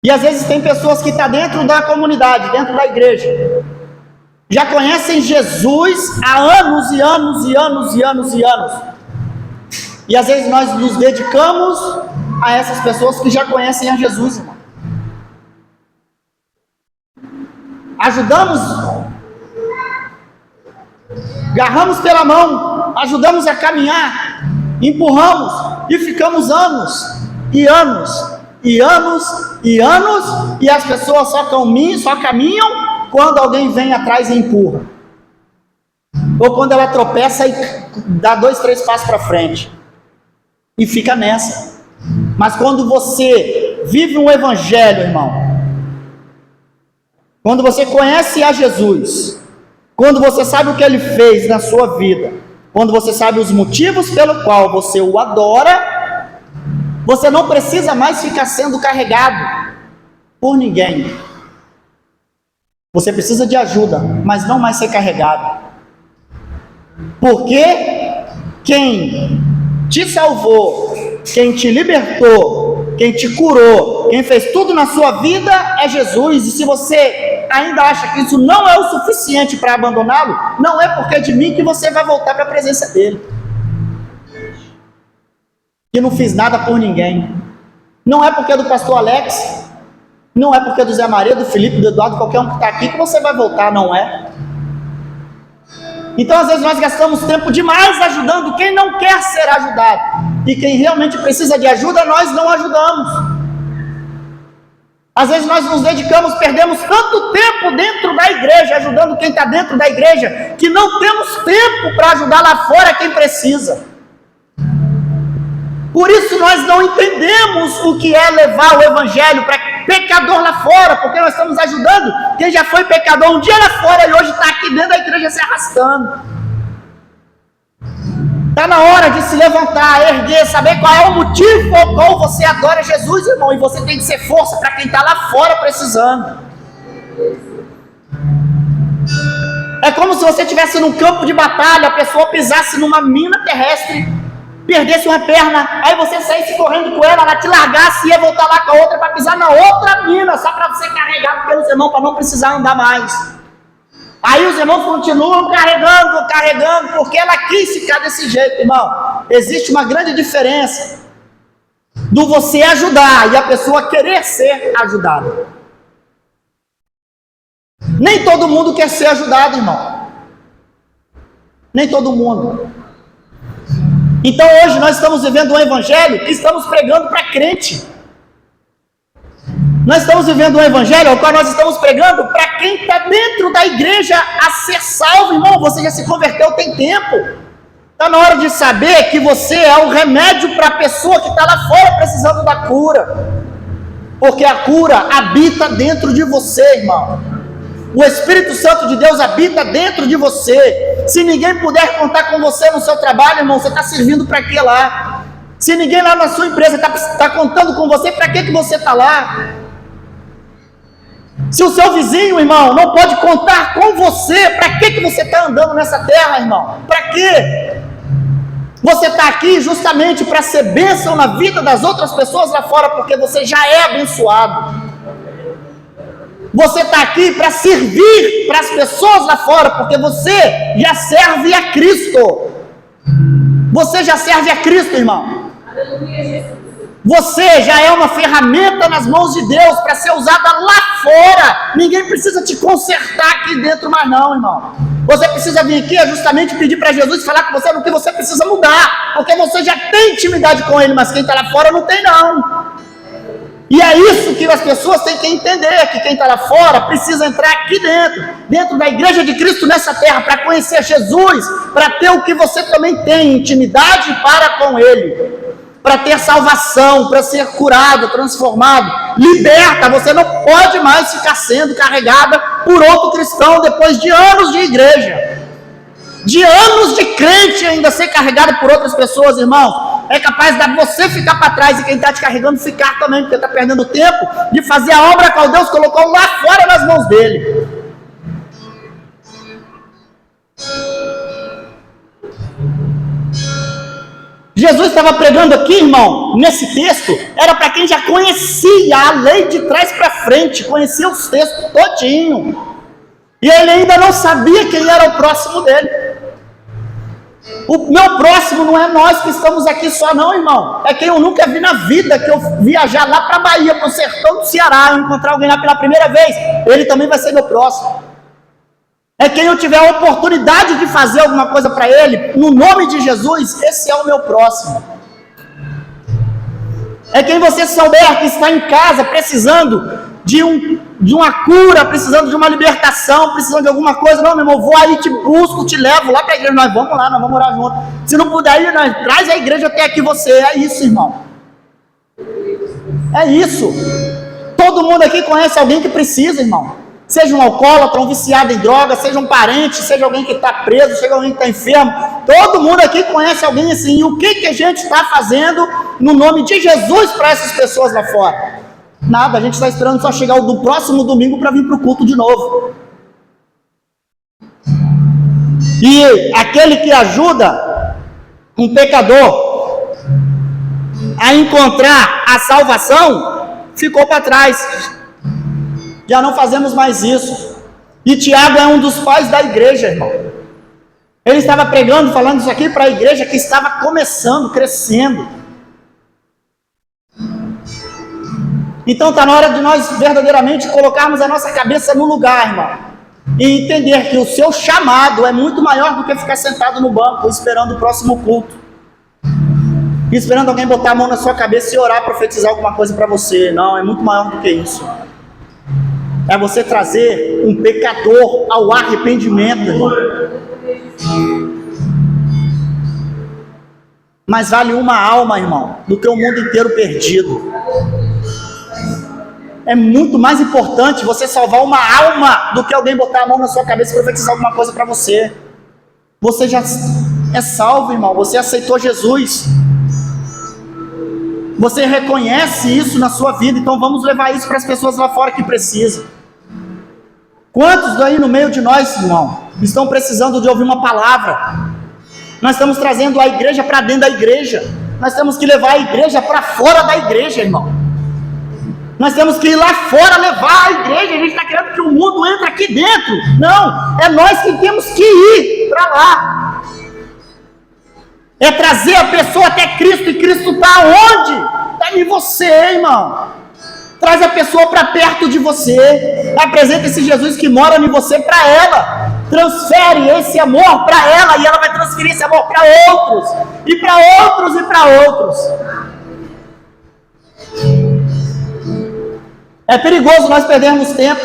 A: E às vezes tem pessoas que estão dentro da comunidade, dentro da igreja, já conhecem Jesus há anos e anos e anos e anos e anos. E às vezes nós nos dedicamos a essas pessoas que já conhecem a Jesus, irmão. Ajudamos, agarramos pela mão, ajudamos a caminhar, empurramos e ficamos anos e anos e anos e anos, e as pessoas só caminham quando alguém vem atrás e empurra, ou quando ela tropeça e dá 2, 3 passos para frente e fica nessa. Mas quando você vive um evangelho, irmão, quando você conhece a Jesus, quando você sabe o que ele fez na sua vida, quando você sabe os motivos pelo qual você o adora, você não precisa mais ficar sendo carregado por ninguém. Você precisa de ajuda, mas não mais ser carregado. Porque quem te salvou, quem te libertou, quem te curou, quem fez tudo na sua vida é Jesus. E se você ainda acha que isso não é o suficiente para abandoná-lo, não é porque é de mim que você vai voltar para a presença dele. Que não fiz nada por ninguém. Não é porque é do pastor Alex, não é porque é do Zé Maria, do Felipe, do Eduardo, qualquer um que está aqui, que você vai voltar, não é? Então às vezes nós gastamos tempo demais ajudando quem não quer ser ajudado, e quem realmente precisa de ajuda nós não ajudamos. Às vezes nós nos dedicamos, perdemos tanto tempo dentro da igreja, ajudando quem está dentro da igreja, que não temos tempo para ajudar lá fora quem precisa. Por isso nós não entendemos o que é levar o evangelho para pecador lá fora, porque nós estamos ajudando quem já foi pecador um dia lá fora e hoje está aqui dentro da igreja se arrastando. Está na hora de se levantar, erguer, saber qual é o motivo pelo qual você adora Jesus, irmão, e você tem que ser força para quem está lá fora precisando. É como se você estivesse num campo de batalha, a pessoa pisasse numa mina terrestre, perdesse uma perna, aí você saísse correndo com ela te largasse e ia voltar lá com a outra para pisar na outra mina, só para você carregar pelos irmãos, para não precisar andar mais. Aí os irmãos continuam carregando, porque ela quis ficar desse jeito, irmão. Existe uma grande diferença do você ajudar e a pessoa querer ser ajudada. Nem todo mundo quer ser ajudado, irmão. Nem todo mundo. Então hoje nós estamos vivendo um evangelho que estamos pregando para crente. Nós estamos vivendo um evangelho ao qual nós estamos pregando para quem está dentro da igreja a ser salvo, irmão. Você já se converteu, tem tempo. Está na hora de saber que você é o remédio para a pessoa que está lá fora precisando da cura. Porque a cura habita dentro de você, irmão. O Espírito Santo de Deus habita dentro de você. Se ninguém puder contar com você no seu trabalho, irmão, você está servindo para quê lá? Se ninguém lá na sua empresa está contando com você, para que você está lá? Se o seu vizinho, irmão, não pode contar com você, para que você está andando nessa terra, irmão? Para quê? Você está aqui justamente para ser bênção na vida das outras pessoas lá fora, porque você já é abençoado. Você está aqui para servir para as pessoas lá fora, porque você já serve a Cristo. Você já serve a Cristo, irmão. Você já é uma ferramenta nas mãos de Deus para ser usada lá fora. Ninguém precisa te consertar aqui dentro mais não, irmão. Você precisa vir aqui justamente pedir para Jesus falar com você no que você precisa mudar, porque você já tem intimidade com Ele, mas quem está lá fora não tem não. E é isso que as pessoas têm que entender, que quem está lá fora precisa entrar aqui dentro da igreja de Cristo nessa terra, para conhecer Jesus, para ter o que você também tem, intimidade para com Ele, para ter salvação, para ser curado, transformado, liberta. Você não pode mais ficar sendo carregada por outro cristão depois de anos de igreja, de anos de crente ainda ser carregado por outras pessoas, irmão. É capaz de você ficar para trás e quem está te carregando ficar também, porque está perdendo tempo de fazer a obra que Deus colocou lá fora nas mãos dele. Jesus estava pregando aqui, irmão, nesse texto, era para quem já conhecia a lei de trás para frente, conhecia os textos todinho, e ele ainda não sabia quem era o próximo dele. O meu próximo não é nós que estamos aqui só não, irmão. É quem eu nunca vi na vida, que eu viajar lá para a Bahia, para o sertão do Ceará, eu encontrar alguém lá pela primeira vez, ele também vai ser meu próximo. É quem eu tiver a oportunidade de fazer alguma coisa para ele, no nome de Jesus, esse é o meu próximo. É quem você souber que está em casa precisando de uma cura, precisando de uma libertação, precisando de alguma coisa. Não, meu irmão, vou aí, te busco, te levo lá para a igreja. Nós vamos lá, nós vamos orar junto. Se não puder ir, nós traz a igreja até aqui você. É isso, irmão. É isso. Todo mundo aqui conhece alguém que precisa, irmão. Seja um alcoólatra, um viciado em droga, seja um parente, seja alguém que está preso, seja alguém que está enfermo. Todo mundo aqui conhece alguém assim. E o que a gente está fazendo no nome de Jesus para essas pessoas lá fora? Nada, a gente está esperando só chegar o do próximo domingo para vir para o culto de novo. E aquele que ajuda um pecador a encontrar a salvação, ficou para trás. Já não fazemos mais isso. E Tiago é um dos pais da igreja, irmão. Ele estava pregando, falando isso aqui para a igreja que estava começando, crescendo. Então está na hora de nós verdadeiramente colocarmos a nossa cabeça no lugar, irmão. E entender que o seu chamado é muito maior do que ficar sentado no banco esperando o próximo culto. Esperando alguém botar a mão na sua cabeça e orar, profetizar alguma coisa para você. Não, é muito maior do que isso. É você trazer um pecador ao arrependimento, irmão. Mas vale uma alma, irmão, do que o mundo inteiro perdido. É muito mais importante você salvar uma alma do que alguém botar a mão na sua cabeça e profetizar alguma coisa para você. Você já é salvo, irmão. Você aceitou Jesus. Você reconhece isso na sua vida. Então vamos levar isso para as pessoas lá fora que precisam. Quantos aí no meio de nós, irmão, estão precisando de ouvir uma palavra? Nós estamos trazendo a igreja para dentro da igreja. Nós temos que levar a igreja para fora da igreja, irmão. Nós temos que ir lá fora levar a igreja. A gente está querendo que o mundo entre aqui dentro. Não, é nós que temos que ir para lá. É trazer a pessoa até Cristo. E Cristo está onde? Está em você, irmão. Traz a pessoa para perto de você. Apresenta esse Jesus que mora em você para ela. Transfere esse amor para ela. E ela vai transferir esse amor para outros. E para outros e para outros. É perigoso nós perdermos tempo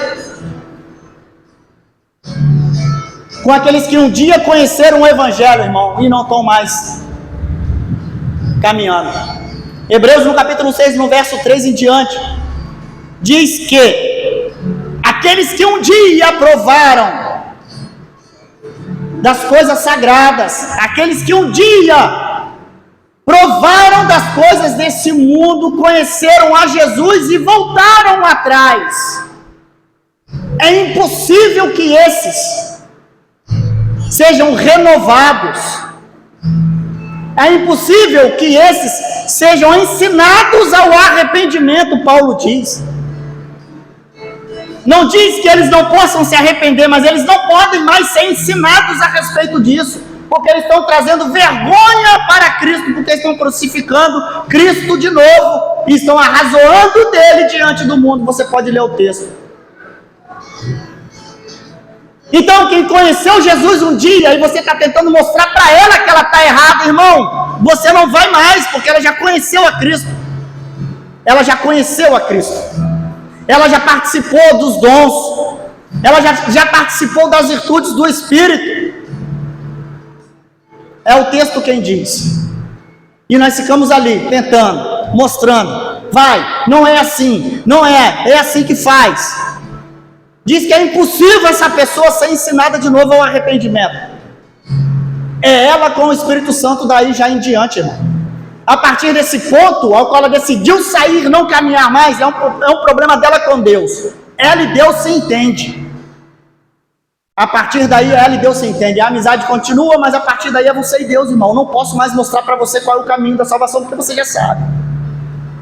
A: com aqueles que um dia conheceram o Evangelho, irmão, e não estão mais caminhando. Hebreus no capítulo 6, no verso 3 em diante, diz que aqueles que um dia provaram das coisas sagradas, aqueles que um dia provaram das coisas desse mundo, conheceram a Jesus e voltaram atrás. É impossível que esses sejam renovados. É impossível que esses sejam ensinados ao arrependimento, Paulo diz. Não diz que eles não possam se arrepender, mas eles não podem mais ser ensinados a respeito disso. Porque eles estão trazendo vergonha para Cristo, porque estão crucificando Cristo de novo, e estão arrazoando dele diante do mundo. Você pode ler o texto. Então, quem conheceu Jesus um dia, e você está tentando mostrar para ela que ela está errada, irmão, você não vai mais, porque ela já conheceu a Cristo. Ela já conheceu a Cristo. Ela já participou dos dons. Ela já participou das virtudes do Espírito. É o texto quem diz. E nós ficamos ali, tentando, mostrando. Vai, não é assim, não é assim que faz. Diz que é impossível essa pessoa ser ensinada de novo ao arrependimento. É ela com o Espírito Santo daí já em diante, irmão. A partir desse ponto, ao qual ela decidiu sair, não caminhar mais, é um problema dela com Deus. Ela e Deus se entendem. A partir daí, ela e Deus se entendem. A amizade continua, mas a partir daí é você e Deus, irmão. Não posso mais mostrar para você qual é o caminho da salvação, porque você já sabe.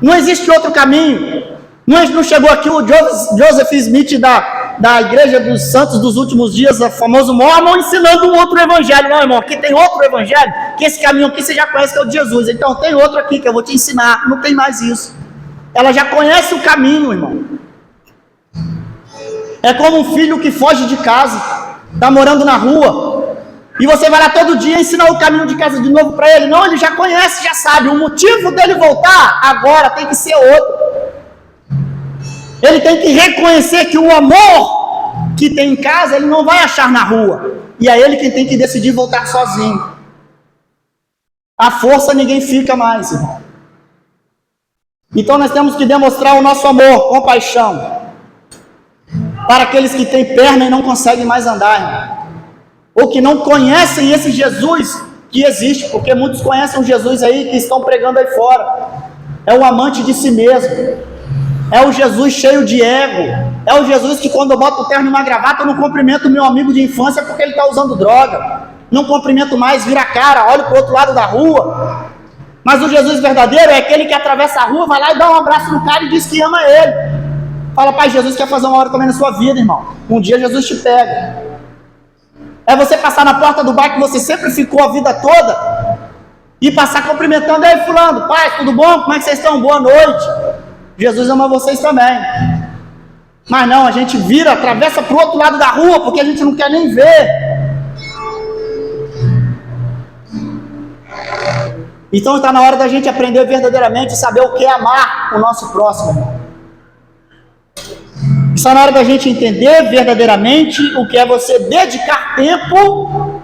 A: Não existe outro caminho. Não chegou aqui o Joseph Smith da Igreja dos Santos dos Últimos Dias, o famoso Mormon, ensinando um outro evangelho. Não, irmão, aqui tem outro evangelho, que esse caminho aqui você já conhece, que é o de Jesus. Então tem outro aqui que eu vou te ensinar. Não tem mais isso. Ela já conhece o caminho, irmão. É como um filho que foge de casa. está morando na rua, e você vai lá todo dia ensinar o caminho de casa de novo para ele. Não, ele já conhece, já sabe. O motivo dele voltar agora tem que ser outro. Ele tem que reconhecer que o amor que tem em casa, ele não vai achar na rua. E é ele quem tem que decidir voltar sozinho. A força ninguém fica mais, irmão. Então nós temos que demonstrar o nosso amor, compaixão, para aqueles que têm perna e não conseguem mais andar, irmão. Ou que não conhecem esse Jesus que existe, porque muitos conhecem o Jesus aí que estão pregando aí fora. É o amante de si mesmo. É o Jesus cheio de ego. É o Jesus que quando eu boto o terno e uma gravata, eu não cumprimento o meu amigo de infância porque ele está usando droga. Não cumprimento mais, vira a cara, olho para o outro lado da rua. Mas o Jesus verdadeiro é aquele que atravessa a rua, vai lá e dá um abraço no cara e diz que ama ele. Fala, pai, Jesus quer fazer uma hora também na sua vida, irmão. Um dia Jesus te pega. É você passar na porta do bar que você sempre ficou a vida toda e passar cumprimentando, aí fulano, pai, tudo bom? Como é que vocês estão? Boa noite. Jesus ama vocês também. Mas não, a gente vira, atravessa para o outro lado da rua, porque a gente não quer nem ver. Então está na hora da gente aprender verdadeiramente, saber o que é amar o nosso próximo, irmão. Está na hora da gente entender verdadeiramente o que é você dedicar tempo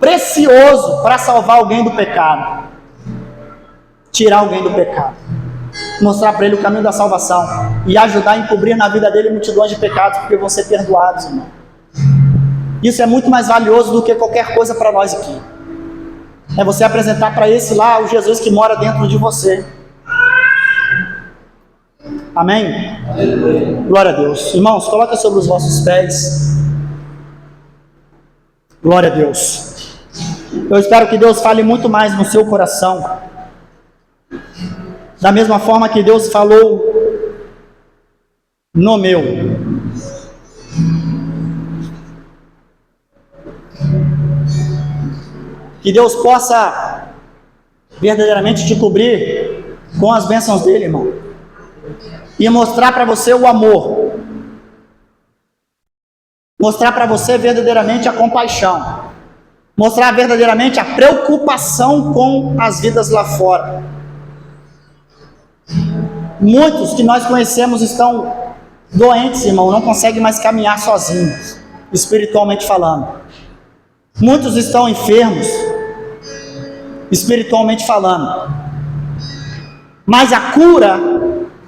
A: precioso para salvar alguém do pecado. Tirar alguém do pecado. Mostrar para ele o caminho da salvação. E ajudar a encobrir na vida dele multidões de pecados, porque vão ser perdoados, irmão. Isso é muito mais valioso do que qualquer coisa para nós aqui. É você apresentar para esse lá o Jesus que mora dentro de você. Amém? Glória a Deus. Irmãos, coloca sobre os vossos pés. Glória a Deus. Eu espero que Deus fale muito mais no seu coração. Da mesma forma que Deus falou no meu. Que Deus possa verdadeiramente te cobrir com as bênçãos dele, irmão. E mostrar para você o amor. Mostrar para você verdadeiramente a compaixão. Mostrar verdadeiramente a preocupação com as vidas lá fora. Muitos que nós conhecemos estão doentes, irmão, não conseguem mais caminhar sozinhos, espiritualmente falando. Muitos estão enfermos, espiritualmente falando. Mas a cura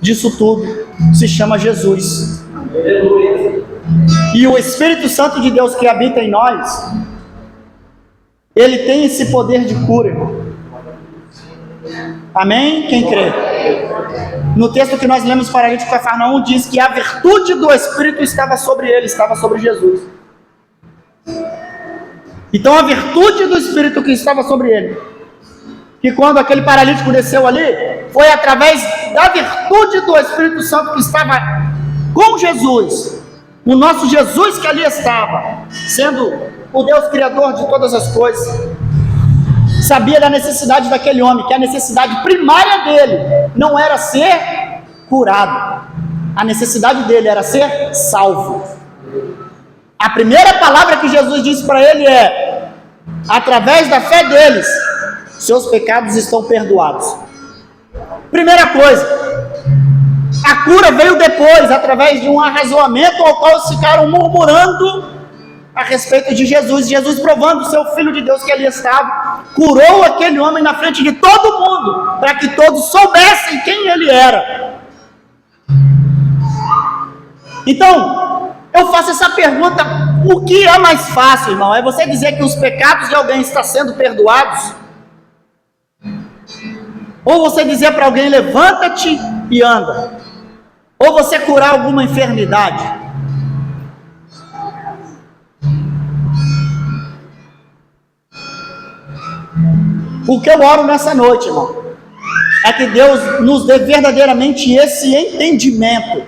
A: disso tudo se chama Jesus. E o Espírito Santo de Deus que habita em nós, ele tem esse poder de cura, irmão. Amém? Quem crê? No texto que nós lemos, o paralítico de Cafarnaum diz que a virtude do Espírito estava sobre ele, estava sobre Jesus. Então a virtude do Espírito que estava sobre ele, que quando aquele paralítico desceu ali, foi através da virtude do Espírito Santo que estava com Jesus, o nosso Jesus que ali estava, sendo o Deus Criador de todas as coisas, sabia da necessidade daquele homem, que a necessidade primária dele não era ser curado, a necessidade dele era ser salvo. A primeira palavra que Jesus disse para ele é: através da fé deles, seus pecados estão perdoados. Primeira coisa, a cura veio depois, através de um arrazoamento ao qual ficaram murmurando a respeito de Jesus. Jesus, provando o seu Filho de Deus que ali estava, curou aquele homem na frente de todo mundo, para que todos soubessem quem ele era. Então, eu faço essa pergunta: o que é mais fácil, irmão? É você dizer que os pecados de alguém estão sendo perdoados? Ou você dizer para alguém: levanta-te e anda? Ou você curar alguma enfermidade? O que eu oro nessa noite, irmão, é que Deus nos dê verdadeiramente esse entendimento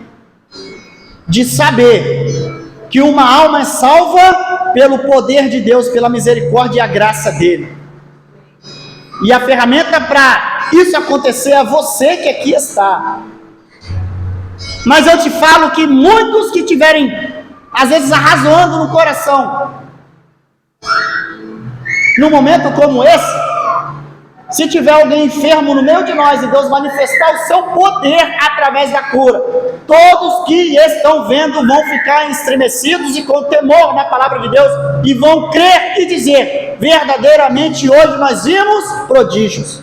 A: de saber que uma alma é salva pelo poder de Deus, pela misericórdia e a graça dele. E a ferramenta para isso acontecer é você que aqui está. Mas eu te falo que muitos que tiverem, às vezes, arrazoando no coração, Num momento como esse, se tiver alguém enfermo no meio de nós e Deus manifestar o seu poder através da cura, todos que estão vendo vão ficar estremecidos e com temor na palavra de Deus e vão crer e dizer: verdadeiramente hoje nós vimos prodígios.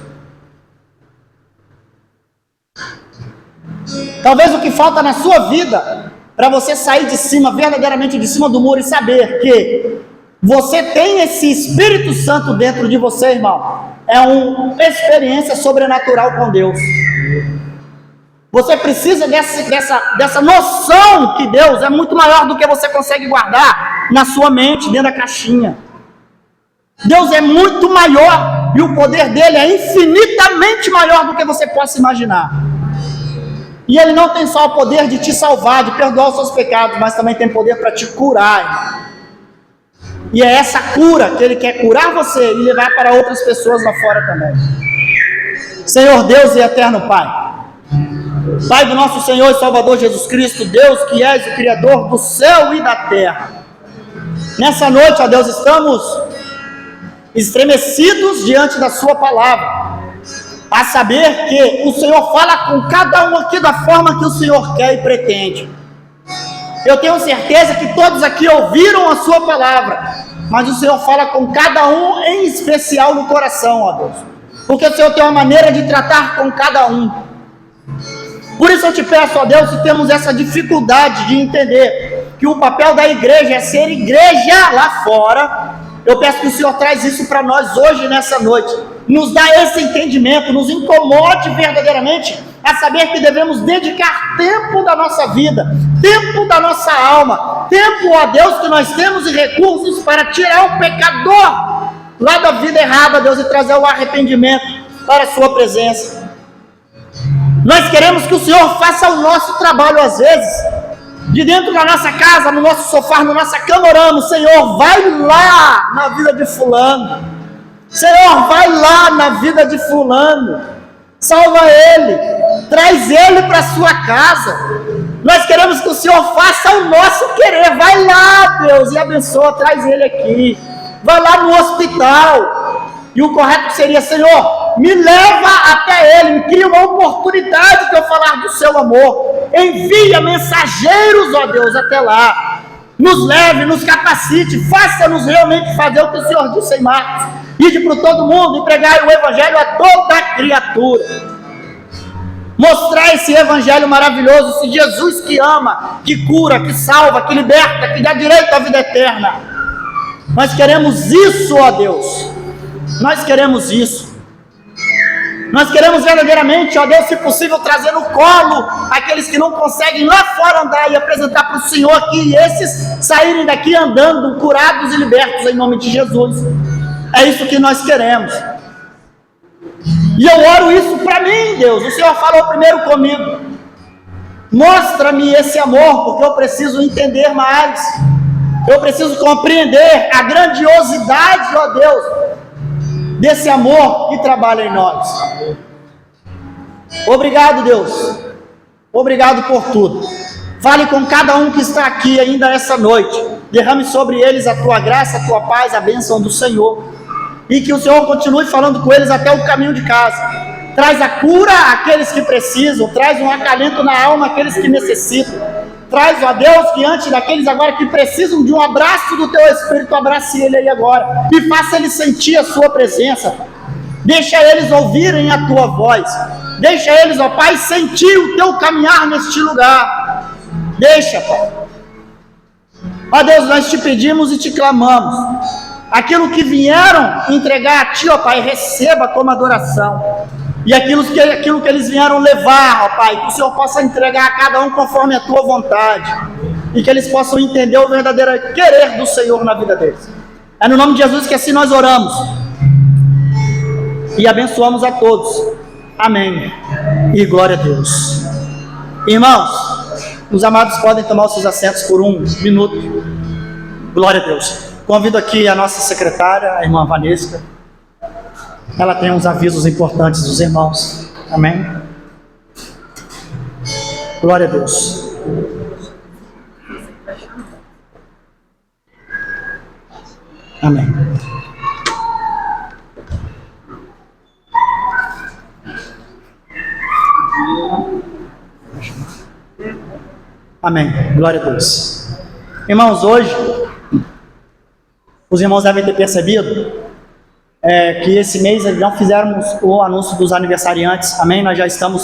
A: Talvez o que falta na sua vida, para você sair de cima, verdadeiramente de cima do muro e saber que você tem esse Espírito Santo dentro de você, irmão, é uma experiência sobrenatural com Deus. Você precisa dessa noção que Deus é muito maior do que você consegue guardar na sua mente, dentro da caixinha. Deus é muito maior e o poder dele é infinitamente maior do que você possa imaginar. E ele não tem só o poder de te salvar, de perdoar os seus pecados, mas também tem poder para te curar, irmão. E é essa cura que ele quer curar você e levar para outras pessoas lá fora também. Senhor Deus e eterno Pai, Pai do nosso Senhor e Salvador Jesus Cristo, Deus que és o Criador do céu e da terra, nessa noite, ó Deus, estamos estremecidos diante da sua palavra, a saber que o Senhor fala com cada um aqui da forma que o Senhor quer e pretende. Eu tenho certeza que todos aqui ouviram a sua palavra, mas o Senhor fala com cada um em especial no coração, ó Deus, porque o Senhor tem uma maneira de tratar com cada um. Por isso eu te peço, ó Deus, se temos essa dificuldade de entender que o papel da igreja é ser igreja lá fora, eu peço que o Senhor traz isso para nós hoje, nessa noite, nos dá esse entendimento, nos incomode verdadeiramente a saber que devemos dedicar tempo da nossa vida, tempo da nossa alma, tempo, ó Deus, que nós temos e recursos para tirar o pecador lá da vida errada, Deus, e trazer o arrependimento para a sua presença. Nós queremos que o Senhor faça o nosso trabalho às vezes, de dentro da nossa casa, no nosso sofá, na nossa cama, oramos: Senhor, vai lá na vida de fulano, Senhor, vai lá na vida de fulano, salva ele, traz ele para a sua casa. Nós queremos que o Senhor faça o nosso querer. Vai lá, Deus, e abençoa, traz ele aqui, vai lá no hospital. E o correto seria: Senhor, me leva até ele, me cria uma oportunidade de eu falar do seu amor, envia mensageiros, ó Deus, até lá, nos leve, nos capacite, faça-nos realmente fazer o que o Senhor disse em Marcos: ide para todo mundo e pregai o evangelho a toda criatura. Mostrar esse evangelho maravilhoso, esse Jesus que ama, que cura, que salva, que liberta, que dá direito à vida eterna. Nós queremos isso, ó Deus, nós queremos isso. Nós queremos verdadeiramente, ó Deus, se possível, trazer no colo aqueles que não conseguem lá fora andar e apresentar para o Senhor aqui, e esses saírem daqui andando, curados e libertos em nome de Jesus. É isso que nós queremos. E eu oro isso para mim, Deus. O Senhor falou primeiro comigo: mostra-me esse amor, porque eu preciso entender mais, eu preciso compreender a grandiosidade, ó Deus, desse amor que trabalha em nós. Obrigado, Deus, obrigado por tudo. Fale com cada um que está aqui ainda essa noite, derrame sobre eles a tua graça, a tua paz, a bênção do Senhor, e que o Senhor continue falando com eles até o caminho de casa. Traz a cura àqueles que precisam, traz um acalento na alma àqueles que necessitam, traz, ó Deus, que antes daqueles agora que precisam de um abraço do teu Espírito, abrace ele aí agora, e faça eles sentir a sua presença, deixa eles ouvirem a tua voz, deixa eles, ó Pai, sentir o teu caminhar neste lugar, deixa, Pai. Ó Deus, nós te pedimos e te clamamos, aquilo que vieram entregar a ti, ó Pai, receba como adoração, e aquilo que eles vieram levar, ó Pai, que o Senhor possa entregar a cada um conforme a tua vontade, e que eles possam entender o verdadeiro querer do Senhor na vida deles. É no nome de Jesus que assim nós oramos e abençoamos a todos. Amém e glória a Deus. Irmãos, os amados podem tomar os seus assentos por um minuto. Glória a Deus. Convido aqui a nossa secretária, a irmã Vanessa. Ela tem uns avisos importantes dos irmãos. Amém? Glória a Deus. Amém. Amém. Glória a Deus. Irmãos, hoje, os irmãos devem ter percebido que esse mês não fizemos o anúncio dos aniversariantes. Amém? Nós já estamos